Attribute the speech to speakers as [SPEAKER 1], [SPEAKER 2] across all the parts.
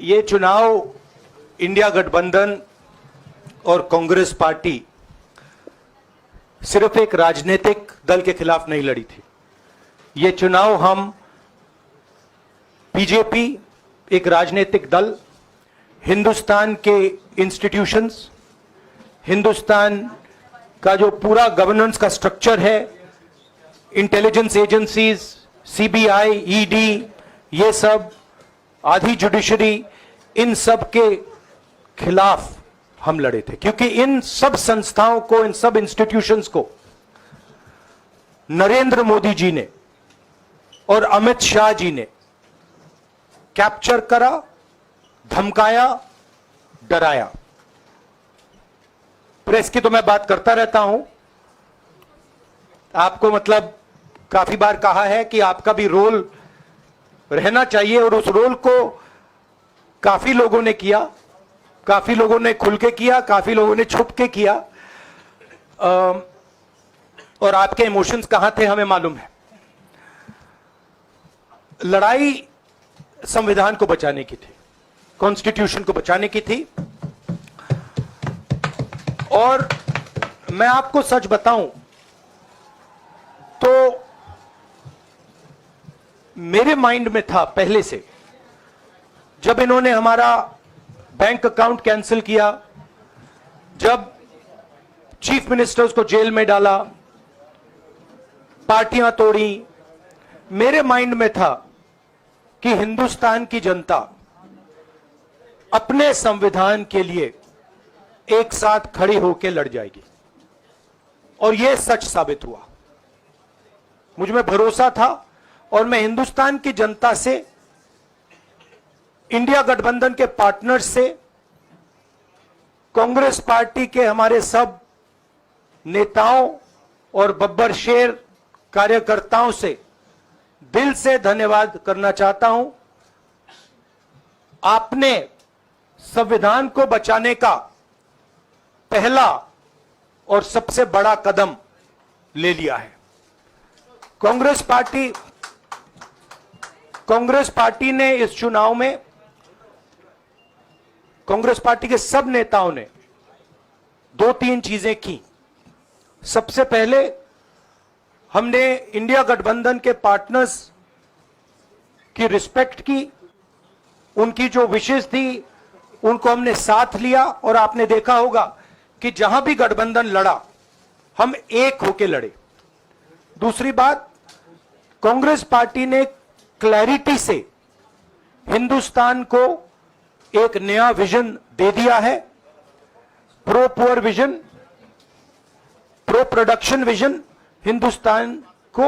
[SPEAKER 1] ये चुनाव इंडिया गठबंधन और कांग्रेस पार्टी सिर्फ एक राजनीतिक दल के खिलाफ नहीं लड़ी थी। ये चुनाव हम बीजेपी, एक राजनीतिक दल, हिंदुस्तान के इंस्टीट्यूशंस, हिंदुस्तान का जो पूरा गवर्नेंस का स्ट्रक्चर है, इंटेलिजेंस एजेंसीज, सीबीआई, ईडी, ये सब, आधी जुडिशरी, इन सब के खिलाफ हम लड़े थे, क्योंकि इन सब संस्थाओं को, इन सब इंस्टीट्यूशंस को नरेंद्र मोदी जी ने और अमित शाह जी ने कैप्चर करा, धमकाया, डराया। प्रेस की तो मैं बात करता रहता हूं, आपको मतलब काफी बार कहा है कि आपका भी रोल रहना चाहिए, और उस रोल को काफी लोगों ने किया, काफी लोगों ने खुल के किया, काफी लोगों ने छुप के किया, और आपके इमोशंस कहां थे हमें मालूम है। लड़ाई संविधान को बचाने की थी, कॉन्स्टिट्यूशन को बचाने की थी। और मैं आपको सच बताऊं तो मेरे माइंड में था पहले से, जब इन्होंने हमारा बैंक अकाउंट कैंसिल किया, जब चीफ मिनिस्टर्स को जेल में डाला, पार्टियां तोड़ी, मेरे माइंड में था कि हिंदुस्तान की जनता अपने संविधान के लिए एक साथ खड़ी होकर लड़ जाएगी, और यह सच साबित हुआ। मुझ में भरोसा था, और मैं हिंदुस्तान की जनता से, इंडिया गठबंधन के पार्टनर्स से, कांग्रेस पार्टी के हमारे सब नेताओं और बब्बर शेर कार्यकर्ताओं से दिल से धन्यवाद करना चाहता हूं। आपने संविधान को बचाने का पहला और सबसे बड़ा कदम ले लिया है। कांग्रेस पार्टी ने इस चुनाव में, कांग्रेस पार्टी के सब नेताओं ने 2-3 चीजें की। सबसे पहले हमने इंडिया गठबंधन के पार्टनर्स की रिस्पेक्ट की, उनकी जो विशेष थी उनको हमने साथ लिया, और आपने देखा होगा कि जहां भी गठबंधन लड़ा हम एक होकर लड़े। दूसरी बात, कांग्रेस पार्टी ने क्लैरिटी से हिंदुस्तान को एक नया विजन दे दिया है, pro poor vision, pro production vision. Hindustan को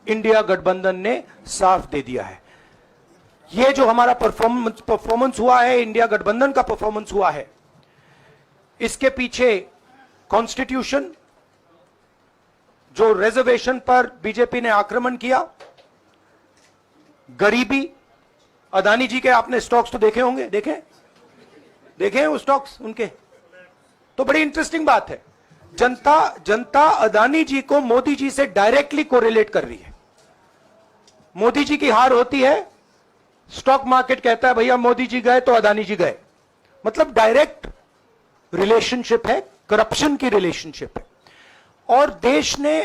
[SPEAKER 1] इंडिया गठबंधन ने साफ दे दिया है। यह जो हमारा परफॉर्मेंस हुआ है, इंडिया गठबंधन का परफॉर्मेंस हुआ है, इसके पीछे कॉन्स्टिट्यूशन, जो रिजर्वेशन पर बीजेपी ने आक्रमण किया, गरीबी, अदानी जी के आपने स्टॉक्स तो देखे होंगे, देखे हैं वो स्टॉक्स उनके, तो बड़ी इंटरेस्टिंग बात है। जनता अदानी जी को मोदी जी से डायरेक्टली कोरिलेट कर रही है। मोदी जी की हार होती है, स्टॉक मार्केट कहता है भैया मोदी जी गए तो अदानी जी गए, मतलब डायरेक्ट रिलेशनशिप है, करप्शन की रिलेशनशिप है। और देश ने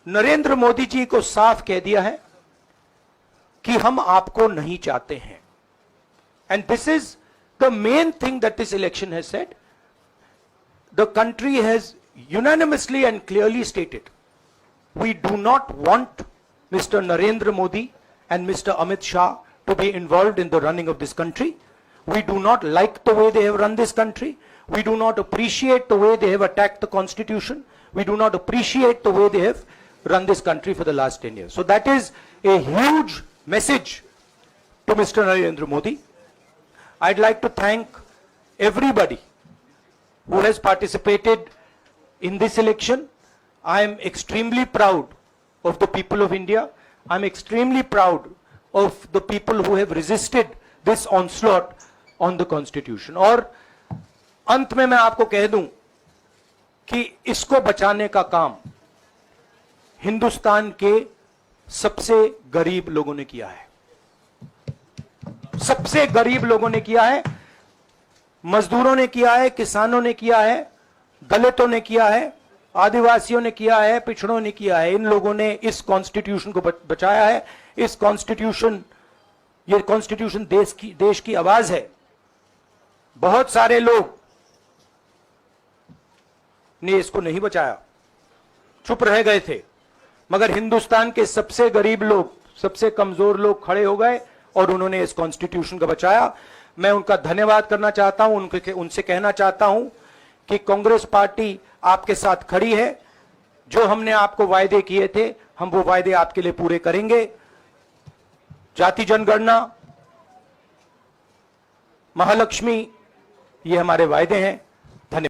[SPEAKER 1] नरेंद्र मोदी जी को साफ कह दिया है कि हम आपको नहीं चाहते हैं। And this is the main thing that this election has said. The country has unanimously and clearly stated, we do not want Mr. Narendra Modi and Mr. Amit Shah to be involved in the running of this country. We do not like the way they have run this country. We do not appreciate the way they have attacked the constitution. We do not appreciate the way they have run this country for the last 10 years. So that is a huge message to Mr. Narendra Modi. I'd like to thank everybody who has participated in this election. I am extremely proud of the people of India. I'm extremely proud of the people who have resisted this onslaught on the constitution. और अंत में मैं आपको कह दूं कि इसको बचाने का काम हिंदुस्तान के सबसे गरीब लोगों ने किया है। सबसे गरीब लोगों ने किया है, मजदूरों ने किया है, किसानों ने किया है, दलितों ने किया है, आदिवासियों ने किया है, पिछड़ों ने किया है। इन लोगों ने इस कॉन्स्टिट्यूशन को बचाया है। इस कॉन्स्टिट्यूशन, ये कॉन्स्टिट्यूशन देश की आवाज है। बहुत सारे लोग ने इसको नहीं बचाया, चुप रह गए थे, मगर हिंदुस्तान के सबसे गरीब लोग, सबसे कमजोर लोग खड़े हो गए और उन्होंने इस कॉन्स्टिट्यूशन को बचाया। मैं उनका धन्यवाद करना चाहता हूं, उनसे कहना चाहता हूं कि कांग्रेस पार्टी आपके साथ खड़ी है। जो हमने आपको वायदे किए थे, हम वो वायदे आपके लिए पूरे करेंगे। जाति जनगणना, महालक्ष्मी, ये हमारे वायदे हैं।